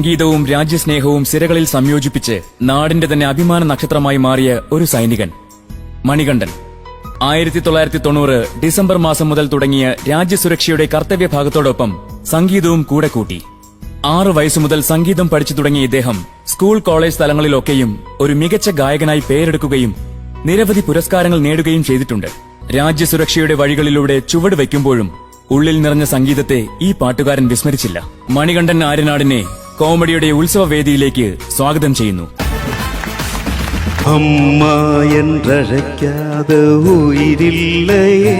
സംഗീതവും രാജ്യസ്നേഹവും സിരകളിൽ സംയോജിപ്പിച്ച് നാടിന്റെ തന്നെ അഭിമാന നക്ഷത്രമായി മാറിയ ഒരു സൈനികൻ മണികണ്ഠൻ. 1990 ഡിസംബർ മാസം മുതൽ തുടങ്ങിയ രാജ്യസുരക്ഷയുടെ കർത്തവ്യഭാഗത്തോടൊപ്പം സംഗീതവും കൂടെ കൂട്ടി. 6 വയസ്സുമുതൽ സംഗീതം പഠിച്ചു തുടങ്ങിയ ഇദ്ദേഹം സ്കൂൾ കോളേജ് തലങ്ങളിലൊക്കെയും ഒരു മികച്ച ഗായകനായി പേരെടുക്കുകയും നിരവധി പുരസ്കാരങ്ങൾ നേടുകയും ചെയ്തിട്ടുണ്ട്. രാജ്യസുരക്ഷയുടെ വഴികളിലൂടെ ചുവട് വയ്ക്കുമ്പോഴും ഉള്ളിൽ നിറഞ്ഞ സംഗീതത്തെ ഈ പാട്ടുകാരൻ വിസ്മരിച്ചില്ല. മണികണ്ഠൻ ആര്യനാടിനെ കോമഡിയുടെ ഉത്സവവേദിയിലേക്ക് സ്വാഗതം ചെയ്യുന്നു. അമ്മ என்றழைக்காத உயிரில்லையே,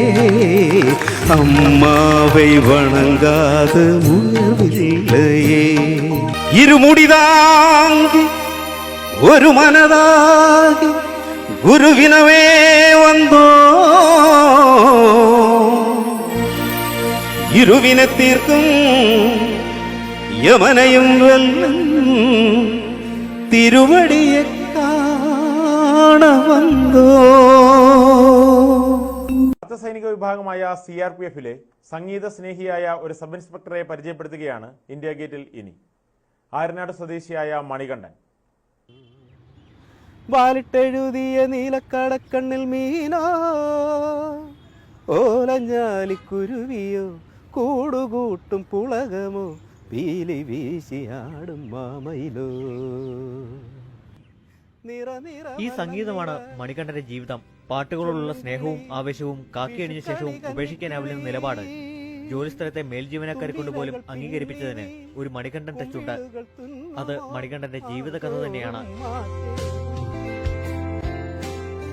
அம்மாவை வணங்காத உணவில்லையே. இருமுடிதாங்கி ஒரு மனதாகி குருவினவே வந்தோ, ഇരുവിനത്തീർക്കും യമനയും വെല്ലും തിരുവടിയെ കാണവന്തോ. സൈനിക വിഭാഗമായ CRPF-ലെ സംഗീത സ്നേഹിയായ ഒരു സബ് ഇൻസ്പെക്ടറെ പരിചയപ്പെടുത്തുകയാണ് ഇന്ത്യ ഗേറ്റിൽ ഇനി. ആര്യനാട് സ്വദേശിയായ മണികണ്ഠൻ. വാലിട്ടെഴുതിയ നീലക്കടക്കണ്ണിൽ മീനോ, ഓലഞ്ഞാലിക്കുരുവിയോ, കൂടുകൂട്ടും പുളകമോ, പീലി വീശിയാടും മാമയിലോ. ഈ സംഗീതമാണ് മണികണ്ഠന്റെ ജീവിതം. പാട്ടുകളോടുള്ള സ്നേഹവും ആവേശവും കാക്കിയണിഞ്ഞ ശേഷവും ഉപേക്ഷിക്കാനാവില്ലെന്ന നിലപാട് ജോലിസ്ഥലത്തെ മേൽജീവനക്കാരെ കൊണ്ടുപോലും അംഗീകരിപ്പിച്ചതിന് ഒരു മണികണ്ഠൻ ടച്ചുണ്ട്. അത് മണികണ്ഠന്റെ ജീവിതകഥ തന്നെയാണ്.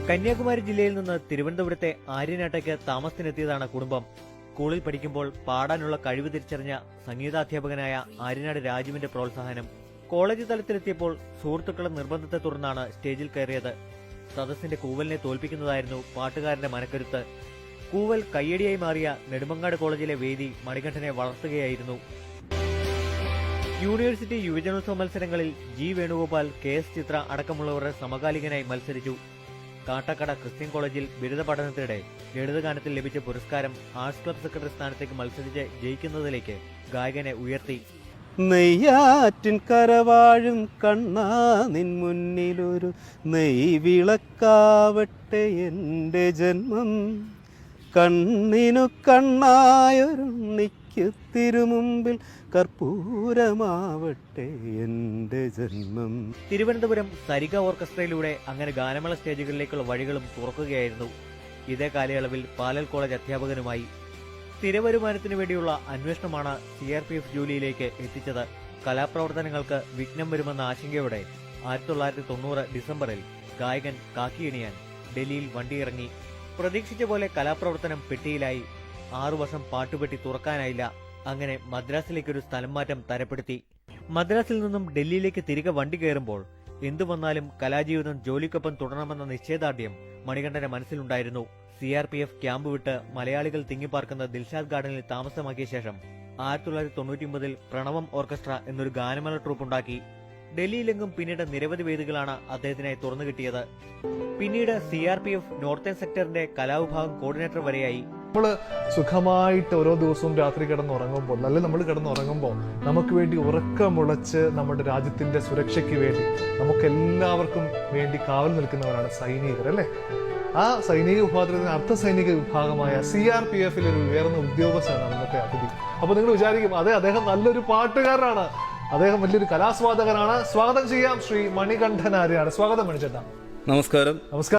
കന്യാകുമാരി ജില്ലയിൽ നിന്ന് തിരുവനന്തപുരത്തെ ആര്യനാട്ടേക്ക് താമസത്തിനെത്തിയതാണ് കുടുംബം. സ്കൂളിൽ പഠിക്കുമ്പോൾ പാടാനുള്ള കഴിവ് തിരിച്ചറിഞ്ഞ സംഗീതാധ്യാപകനായ ആര്യനാട് രാജുവിന്റെ പ്രോത്സാഹനം. കോളേജ് തലത്തിലെത്തിയപ്പോൾ സുഹൃത്തുക്കളുടെ നിർബന്ധത്തെ തുടർന്നാണ് സ്റ്റേജിൽ കയറിയത്. സദസ്സിന്റെ കൂവലിനെ തോൽപ്പിക്കുന്നതായിരുന്നു പാട്ടുകാരന്റെ മനക്കരുത്ത്. കൂവൽ കയ്യടിയായി മാറിയ നെടുമങ്ങാട് കോളേജിലെ വേദി മണികണ്ഠനെ വളർത്തുകയായിരുന്നു. യൂണിവേഴ്സിറ്റി യുവജനോത്സവ മത്സരങ്ങളിൽ ജി വേണുഗോപാൽ, KS ചിത്ര അടക്കമുള്ളവരുടെ സമകാലികനായി മത്സരിച്ചു. കാട്ടക്കട ക്രിസ്ത്യൻ കോളേജിൽ ബിരുദ പഠനത്തിനിടെ ലളിതഗാനത്തിൽ ലഭിച്ച പുരസ്കാരം ആർട്സ് ക്ലബ് സെക്രട്ടറി സ്ഥാനത്തേക്ക് മത്സരിച്ച് ജയിക്കുന്നതിലേക്ക് ഗായകനെ ഉയർത്തി. നെയ്യാറ്റിൻ കരവാഴും കണ്ണാ, നിൻ മുന്നിലൊരു നെയ്വിളക്കാവട്ടെ എന്റെ ജന്മം, കണ്ണിനു കണ്ണായൊരുണ്ണിക്കു തിരുമുമ്പിൽ കർപ്പൂരമാവട്ടെ എന്റെ ജന്മം. തിരുവനന്തപുരം സരിഗ ഓർക്കസ്ട്രയിലൂടെ അങ്ങനെ ഗാനമേള സ്റ്റേജുകളിലേക്കുള്ള വഴികളും തുറക്കുകയായിരുന്നു. ഇതേ കാലയളവിൽ പാലൽ കോളേജ് അധ്യാപകനുമായി. സ്ഥിരവരുമാനത്തിനു വേണ്ടിയുള്ള അന്വേഷണമാണ് CRPF ജോലിയിലേക്ക് എത്തിച്ചത്. കലാപ്രവർത്തനങ്ങൾക്ക് വിഘ്നം വരുമെന്ന ആശങ്കയോടെ 1990 ഡിസംബറിൽ ഗായകൻ കാക്കിയണിയാൻ ഡൽഹിയിൽ വണ്ടിയിറങ്ങി. പ്രതീക്ഷിച്ച പോലെ കലാപ്രവർത്തനം പെട്ടിയിലായി. 6 വർഷം പാട്ടുപെട്ടി തുറക്കാനായില്ല. അങ്ങനെ മദ്രാസിലേക്കൊരു സ്ഥലം മാറ്റം തരപ്പെടുത്തി. മദ്രാസിൽ നിന്നും ഡൽഹിയിലേക്ക് തിരികെ വണ്ടി കയറുമ്പോൾ എന്തു വന്നാലും കലാജീവിതം ജോലിക്കൊപ്പം തുടരണമെന്ന നിശ്ചയദാർഢ്യം മണികണ്ഠന്റെ മനസ്സിലുണ്ടായിരുന്നു. CRPF ക്യാമ്പ് വിട്ട് മലയാളികൾ തിങ്ങിപ്പാർക്കുന്ന ദിൽഷാദ് ഗാർഡനിൽ താമസമാക്കിയ ശേഷം 1999 പ്രണവം ഓർക്കസ്ട്ര എന്നൊരു ഗാനമേള ട്രൂപ്പുണ്ടാക്കി. ഡൽഹിയിലെങ്ങും പിന്നീട് നിരവധി വേദികളാണ് അദ്ദേഹത്തിനായി തുറന്നു കിട്ടിയത്. പിന്നീട് CRPF നോർത്തേൺ സെക്ടറിന്റെ കലാവിഭാഗം കോർഡിനേറ്റർ വരെയായി. നമ്മള് സുഖമായിട്ട് ഓരോ ദിവസവും രാത്രി കിടന്നുറങ്ങുമ്പോൾ, നല്ല നമ്മൾ കിടന്നുറങ്ങുമ്പോൾ നമുക്ക് വേണ്ടി ഉറക്കമുളച്ച് നമ്മുടെ രാജ്യത്തിന്റെ സുരക്ഷയ്ക്ക് വേണ്ടി നമുക്ക് എല്ലാവർക്കും വേണ്ടി കാവൽ നിൽക്കുന്നവരാണ് സൈനികർ, അല്ലെ? ആ സൈനിക വിഭാഗത്തിൽ അർദ്ധ സൈനിക വിഭാഗമായ CRPF-ൽ ഒരു ഉയർന്ന ഉദ്യോഗസ്ഥനാണ് ഇന്നത്തെ അതിഥി. അപ്പൊ നിങ്ങൾ വിചാരിക്കും അതെ, അദ്ദേഹം നല്ലൊരു പാട്ടുകാരനാണ്, അദ്ദേഹം വലിയൊരു കലാസ്വാദകനാണ്. സ്വാഗതം ചെയ്യാം ശ്രീ മണികണ്ഠൻ ആര്യാണ്. സ്വാഗതം മണിച്ചേട്ടാ. നമസ്കാരം. നമസ്കാരം.